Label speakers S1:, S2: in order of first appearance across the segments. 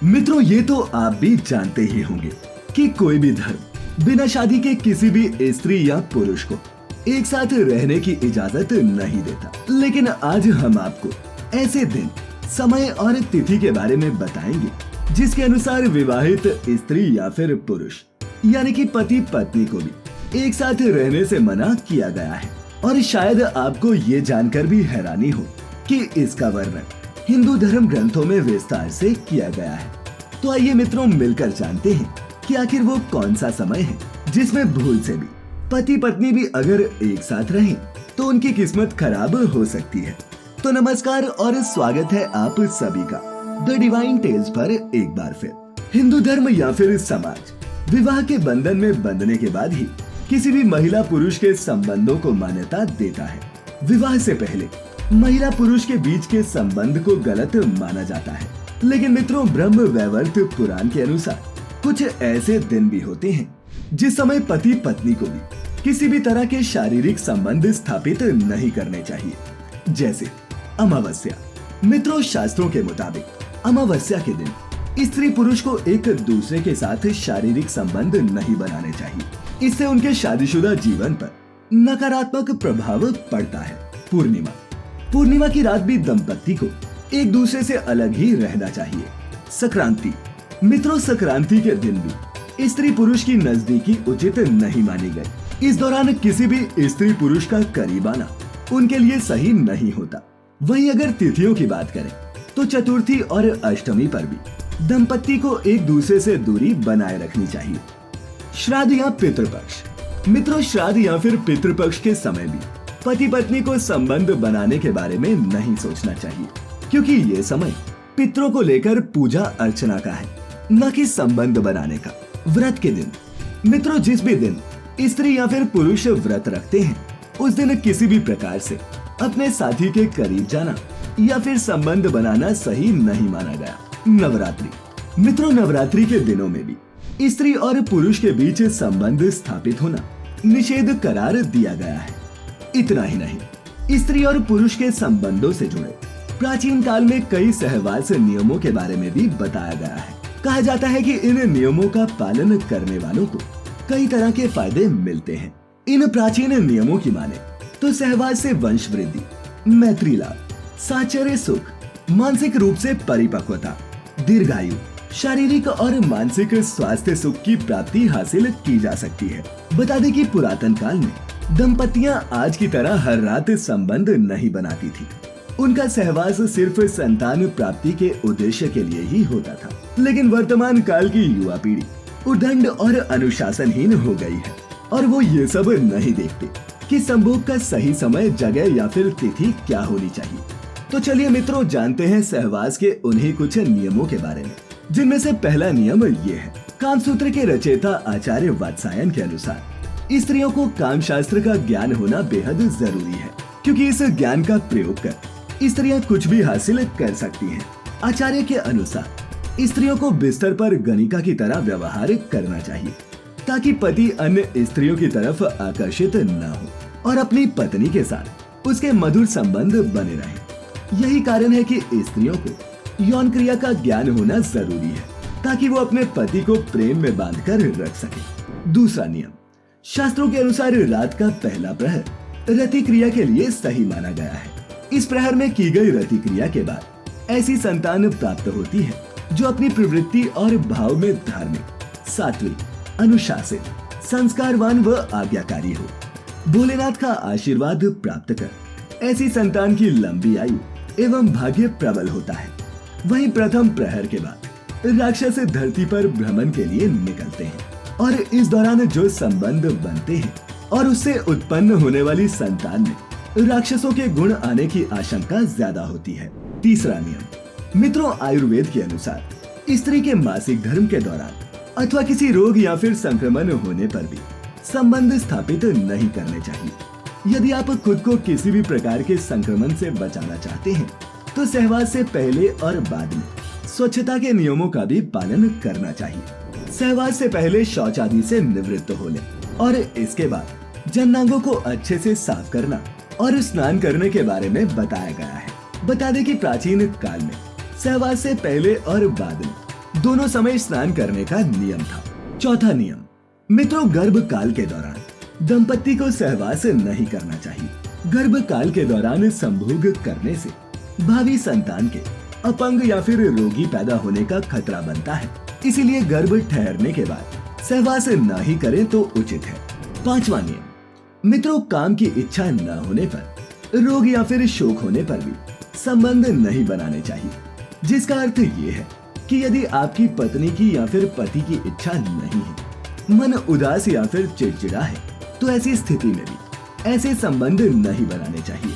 S1: मित्रों, ये तो आप भी जानते ही होंगे कि कोई भी धर्म बिना शादी के किसी भी स्त्री या पुरुष को एक साथ रहने की इजाजत नहीं देता। लेकिन आज हम आपको ऐसे दिन, समय और तिथि के बारे में बताएंगे जिसके अनुसार विवाहित स्त्री या फिर पुरुष यानी कि पति पत्नी को भी एक साथ रहने से मना किया गया है। और शायद आपको ये जानकर भी हैरानी हो कि इसका वर्णन हिंदू धर्म ग्रंथों में विस्तार से किया गया है। तो आइए मित्रों, मिलकर जानते हैं कि आखिर वो कौन सा समय है जिसमें भूल से भी पति पत्नी भी अगर एक साथ रहें तो उनकी किस्मत खराब हो सकती है। तो नमस्कार और स्वागत है आप सभी का द डिवाइन टेल्स पर एक बार फिर। हिंदू धर्म या फिर समाज विवाह के बंधन में बंधने के बाद ही किसी भी महिला पुरुष के संबंधों को मान्यता देता है। विवाह से पहले महिला पुरुष के बीच के संबंध को गलत माना जाता है। लेकिन मित्रों, ब्रह्म वैवर्त पुराण के अनुसार कुछ ऐसे दिन भी होते हैं जिस समय पति पत्नी को भी किसी भी तरह के शारीरिक संबंध स्थापित नहीं करने चाहिए, जैसे अमावस्या। मित्रों, शास्त्रों के मुताबिक अमावस्या के दिन स्त्री पुरुष को एक दूसरे के साथ शारीरिक संबंध नहीं बनाने चाहिए। इससे उनके शादीशुदा जीवन पर नकारात्मक प्रभाव पड़ता है। पूर्णिमा की रात भी दंपत्ति को एक दूसरे से अलग ही रहना चाहिए। संक्रांति। मित्रों, संक्रांति के दिन भी स्त्री पुरुष की नजदीकी उचित नहीं मानी गई। इस दौरान किसी भी स्त्री पुरुष का करीब आना उनके लिए सही नहीं होता। वहीं अगर तिथियों की बात करें तो चतुर्थी और अष्टमी पर भी दंपत्ति को एक दूसरे से दूरी बनाए रखनी चाहिए। श्राद्ध या पितृपक्ष। मित्रों, श्राद्ध या फिर पितृपक्ष के समय भी पति पत्नी को संबंध बनाने के बारे में नहीं सोचना चाहिए, क्योंकि ये समय पितरों को लेकर पूजा अर्चना का है, न कि संबंध बनाने का। व्रत के दिन। मित्रों, जिस भी दिन स्त्री या फिर पुरुष व्रत रखते हैं उस दिन किसी भी प्रकार से अपने साथी के करीब जाना या फिर संबंध बनाना सही नहीं माना गया। नवरात्रि। मित्रों, नवरात्रि के दिनों में भी स्त्री और पुरुष के बीच संबंध स्थापित होना निषेध करार दिया गया है। इतना ही नहीं, स्त्री और पुरुष के संबंधों से जुड़े प्राचीन काल में कई सहवास नियमों के बारे में भी बताया गया है। कहा जाता है कि इन नियमों का पालन करने वालों को कई तरह के फायदे मिलते हैं। इन प्राचीन नियमों की माने तो सहवास से वंश वृद्धि, मैत्री लाभ, साचर्य सुख, मानसिक रूप से परिपक्वता, दीर्घायु, शारीरिक और मानसिक स्वास्थ्य सुख की प्राप्ति हासिल की जा सकती है। बता दें कि पुरातन काल में दंपतियां आज की तरह हर रात संबंध नहीं बनाती थी। उनका सहवास सिर्फ संतान प्राप्ति के उद्देश्य के लिए ही होता था। लेकिन वर्तमान काल की युवा पीढ़ी उद्दंड और अनुशासनहीन हो गई है और वो ये सब नहीं देखते कि संभोग का सही समय, जगह या फिर तिथि क्या होनी चाहिए। तो चलिए मित्रों, जानते हैं सहवास के उन्हीं कुछ नियमों के बारे में, जिनमें से पहला नियम ये है। कामसूत्र के रचयिता आचार्य वात्सायन के अनुसार स्त्रियों को काम शास्त्र का ज्ञान होना बेहद जरूरी है, क्योंकि इस ज्ञान का प्रयोग कर स्त्रियां कुछ भी हासिल कर सकती हैं। आचार्य के अनुसार स्त्रियों को बिस्तर पर गणिका की तरह व्यवहार करना चाहिए ताकि पति अन्य स्त्रियों की तरफ आकर्षित न हो और अपनी पत्नी के साथ उसके मधुर संबंध बने रहे। यही कारण है कि स्त्रियों को यौन क्रिया का ज्ञान होना जरूरी है ताकि वो अपने पति को प्रेम में बांधकर रख सके। दूसरा नियम। शास्त्रों के अनुसार रात का पहला प्रहर रति क्रिया के लिए सही माना गया है। इस प्रहर में की गई रति क्रिया के बाद ऐसी संतान प्राप्त होती है जो अपनी प्रवृत्ति और भाव में धार्मिक, सात्विक, अनुशासित, संस्कारवान व आज्ञाकारी हो। भोलेनाथ का आशीर्वाद प्राप्त कर ऐसी संतान की लंबी आयु एवं भाग्य प्रबल होता है। वहीं प्रथम प्रहर के बाद राक्षस धरती पर भ्रमण के लिए निकलते हैं और इस दौरान जो संबंध बनते हैं और उससे उत्पन्न होने वाली संतान में राक्षसों के गुण आने की आशंका ज्यादा होती है। तीसरा नियम। मित्रों, आयुर्वेद के अनुसार स्त्री के मासिक धर्म के दौरान अथवा किसी रोग या फिर संक्रमण होने पर भी संबंध स्थापित नहीं करने चाहिए। यदि आप खुद को किसी भी प्रकार के संक्रमण से बचाना चाहते हैं तो सहवास से पहले और बाद में स्वच्छता के नियमों का भी पालन करना चाहिए। सहवास से पहले शौच आदि से निवृत्त हो लें और इसके बाद जननांगों को अच्छे से साफ करना और स्नान करने के बारे में बताया गया है। बता दें कि प्राचीन काल में सहवास से पहले और बाद में दोनों समय स्नान करने का नियम था। चौथा नियम, मित्रों, गर्भ काल के दौरान दंपति को सहवास नहीं करना चाहिए। गर्भ काल के दौरान संभोग करने से भावी संतान के अपंग या फिर रोगी पैदा होने का खतरा बनता है। इसीलिए गर्भ ठहरने के बाद सहवास न ही करें तो उचित है। पांचवा नियम, मित्रों, काम की इच्छा न होने पर, रोग या फिर शोक होने पर भी संबंध नहीं बनाने चाहिए। जिसका अर्थ ये है कि यदि आपकी पत्नी की या फिर पति की इच्छा नहीं है, मन उदास या फिर चिड़चिड़ा है, तो ऐसी स्थिति में भी ऐसे संबंध नहीं बनाने चाहिए।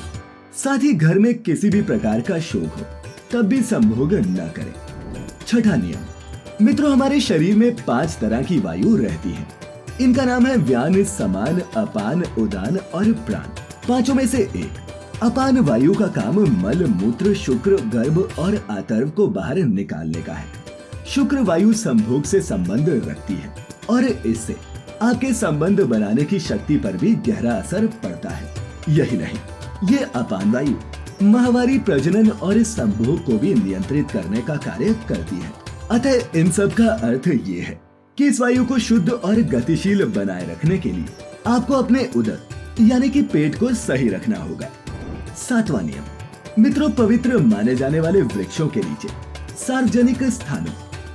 S1: साथ ही घर में किसी भी प्रकार का शोक हो तब भी संभोग न करें। छठा नियम, मित्रों, हमारे शरीर में 5 तरह की वायु रहती है। इनका नाम है व्यान, समान, अपान, उदान और प्राण। पांचों में से एक अपान वायु का काम मल, मूत्र, शुक्र, गर्भ और आतर्व को बाहर निकालने का है। शुक्र वायु संभोग से संबंध रखती है और इससे आपके संबंध बनाने की शक्ति पर भी गहरा असर पड़ता है। यही नहीं, ये अपान वायु माहवारी, प्रजनन और संभोग को भी नियंत्रित करने का कार्य करती है। अतः इन सब का अर्थ ये है कि इस वायु को शुद्ध और गतिशील बनाए रखने के लिए आपको अपने उदर यानी कि पेट को सही रखना होगा। सातवां नियम, मित्रों, पवित्र माने जाने वाले वृक्षों के नीचे, सार्वजनिक स्थानों,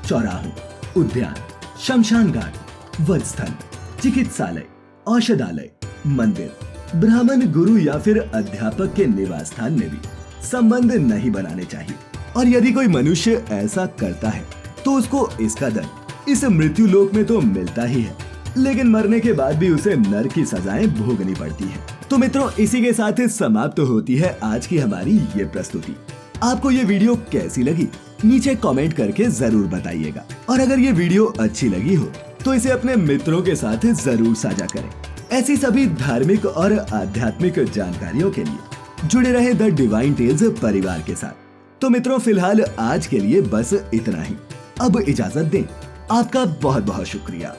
S1: चौराहों, उद्यान, शमशान घाट, वधस्थल, चिकित्सालय, औषधालय, मंदिर, ब्राह्मण, गुरु या फिर अध्यापक के निवास स्थान में भी संबंध नहीं बनाने चाहिए। और यदि कोई मनुष्य ऐसा करता है तो उसको इसका दंड इस मृत्यु लोक में तो मिलता ही है, लेकिन मरने के बाद भी उसे नरक की सजाएं भोगनी पड़ती है। तो मित्रों, इसी के साथ समाप्त होती है आज की हमारी ये प्रस्तुति। आपको ये वीडियो कैसी लगी नीचे कमेंट करके जरूर बताइएगा। और अगर ये वीडियो अच्छी लगी हो तो इसे अपने मित्रों के साथ जरूर साझा करें। ऐसी सभी धार्मिक और आध्यात्मिक जानकारियों के लिए जुड़े रहे द डिवाइन टेल्स परिवार के साथ। तो मित्रों, फिलहाल आज के लिए बस इतना ही। अब इजाजत दें। आपका बहुत बहुत शुक्रिया।